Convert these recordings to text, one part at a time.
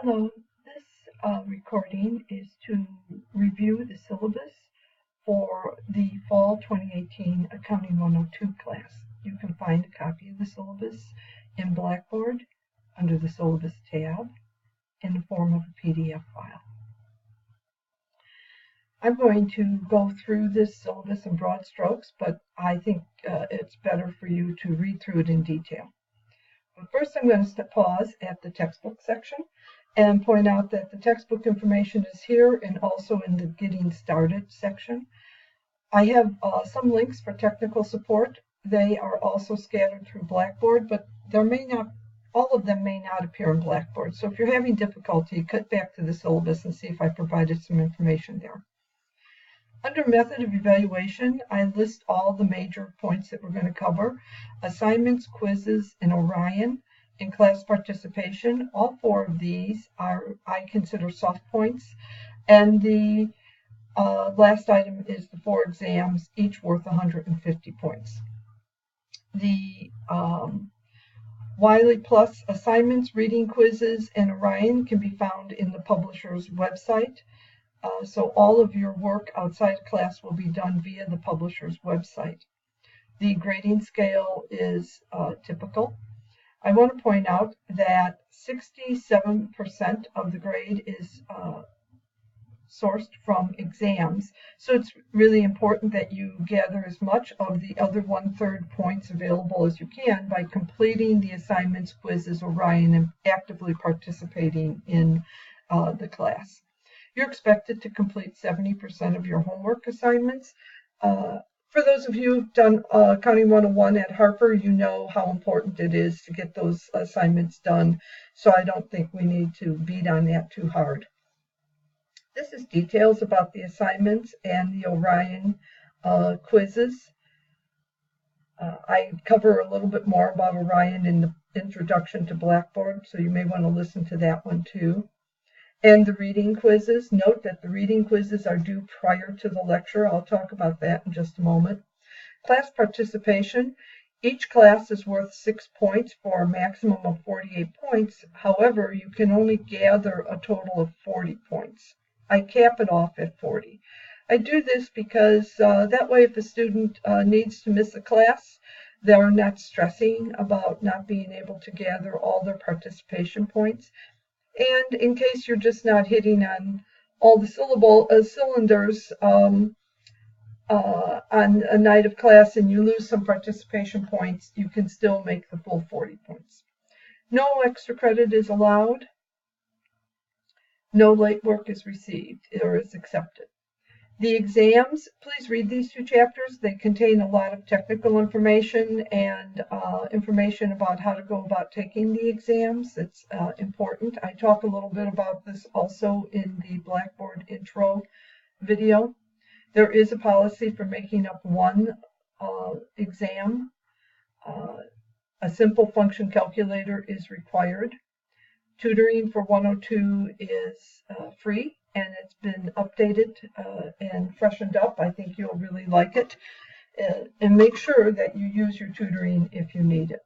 Hello, this recording is to review the syllabus for the Fall 2018 Accounting 102 class. You can find a copy of the syllabus in Blackboard under the Syllabus tab in the form of a PDF file. I'm going to go through this syllabus in broad strokes, but I think it's better for you to read through it in detail. But first, I'm going to pause at the textbook section and point out that the textbook information is here and also in the Getting Started section. I have some links for technical support. They are also scattered through Blackboard, but all of them may not appear in Blackboard. So if you're having difficulty, cut back to the syllabus and see if I provided some information there. Under Method of Evaluation, I list all the major points that we're going to cover: assignments, quizzes, and Orion, and class participation. All four of these I consider soft points. And the last item is the 4 exams, each worth 150 points. The Wiley Plus assignments, reading quizzes, and Orion can be found in the publisher's website. So all of your work outside class will be done via the publisher's website. The grading scale is typical. I want to point out that 67% of the grade is sourced from exams. So it's really important that you gather as much of the other 1/3 points available as you can by completing the assignments, quizzes, Orion, and actively participating in the class. You're expected to complete 70% of your homework assignments. For those of you who've done Accounting 101 at Harper, you know how important it is to get those assignments done, so I don't think we need to beat on that too hard. This is details about the assignments and the Orion quizzes. I cover a little bit more about Orion in the introduction to Blackboard, so you may want to listen to that one too. And the reading quizzes, note that the reading quizzes are due prior to the lecture. I'll talk about that in just a moment. Class participation, each class is worth 6 points for a maximum of 48 points. However, you can only gather a total of 40 points. I cap it off at 40. I do this because that way if a student needs to miss a class, they're not stressing about not being able to gather all their participation points. And in case you're just not hitting on all the cylinders on a night of class and you lose some participation points, you can still make the full 40 points. No extra credit is allowed. No late work is received or is accepted. The exams, please read these 2 chapters. They contain a lot of technical information and information about how to go about taking the exams. It's important. I talk a little bit about this also in the Blackboard intro video. There is a policy for making up one exam. A simple function calculator is required. Tutoring for 102 is free, and it's been updated and freshened up. I think you'll really like it. And make sure that you use your tutoring if you need it.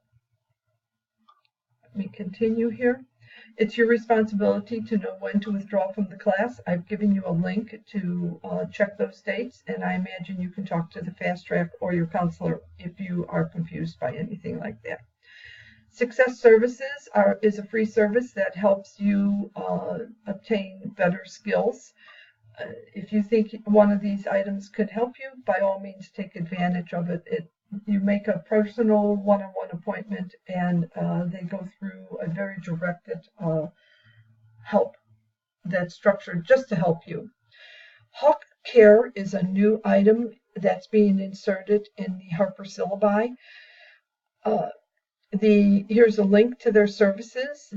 Let me continue here. It's your responsibility to know when to withdraw from the class. I've given you a link to check those dates, and I imagine you can talk to the Fast Track or your counselor if you are confused by anything like that. Success Services is a free service that helps you obtain better skills. If you think one of these items could help you, by all means take advantage of it. You make a personal one-on-one appointment and they go through a very directed help that's structured just to help you. Hawk Care is a new item that's being inserted in the Harper syllabi. Here's a link to their services.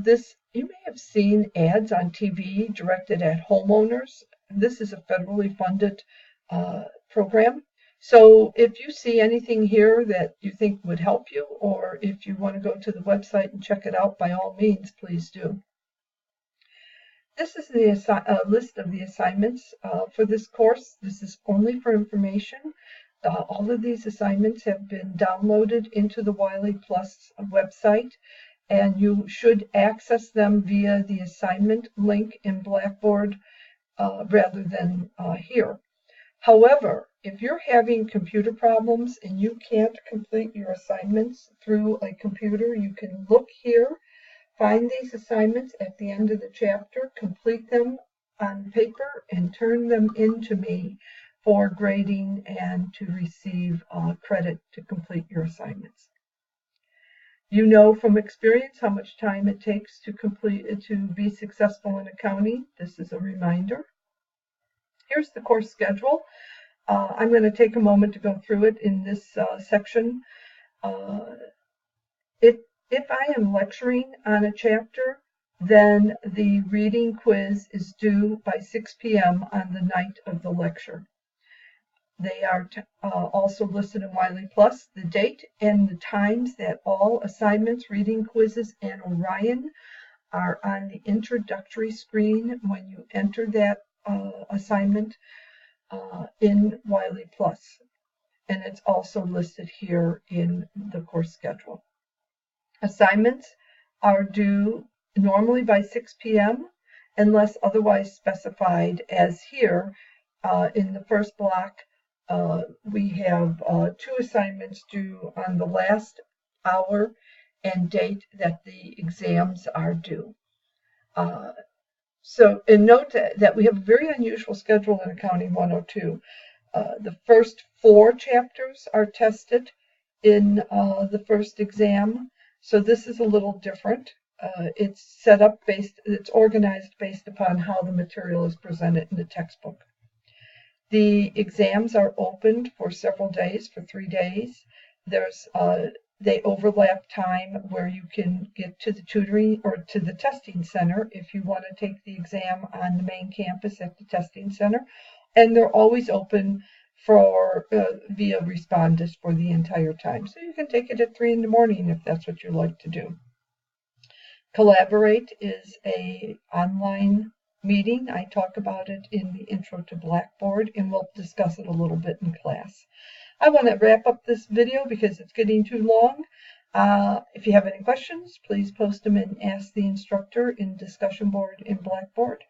You may have seen ads on TV directed at homeowners. This is a federally funded program. So if you see anything here that you think would help you, or if you want to go to the website and check it out, by all means, please do. This is the list of the assignments for this course. This is only for information. All of these assignments have been downloaded into the Wiley Plus website, and you should access them via the assignment link in Blackboard rather than here. However, if you're having computer problems and you can't complete your assignments through a computer, you can look here, find these assignments at the end of the chapter, complete them on paper, and turn them in to me for grading and to receive credit to complete your assignments. You know from experience how much time it takes to be successful in accounting. This is a reminder. Here's the course schedule. I'm going to take a moment to go through it in this section. If I am lecturing on a chapter, then the reading quiz is due by 6 p.m. on the night of the lecture. They are also listed in Wiley Plus, the date and the times that all assignments, reading quizzes, and Orion are on the introductory screen when you enter that assignment in Wiley Plus. And it's also listed here in the course schedule. Assignments are due normally by 6 p.m. unless otherwise specified, as here in the first block. We have 2 assignments due on the last hour and date that the exams are due. And note that we have a very unusual schedule in Accounting 102. The first 4 chapters are tested in the first exam, so this is a little different. It's organized based upon how the material is presented in the textbook. The exams are opened for several days, for 3 days. They overlap time where you can get to the tutoring or to the testing center if you want to take the exam on the main campus at the testing center. And they're always open for via Respondus for the entire time. So you can take it at 3 in the morning if that's what you like to do. Collaborate is an online meeting. I talk about it in the Intro to Blackboard, and we'll discuss it a little bit in class. I want to wrap up this video because it's getting too long. If you have any questions, please post them and ask the instructor in discussion board in Blackboard.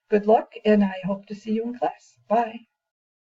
Good luck, and I hope to see you in class. Bye.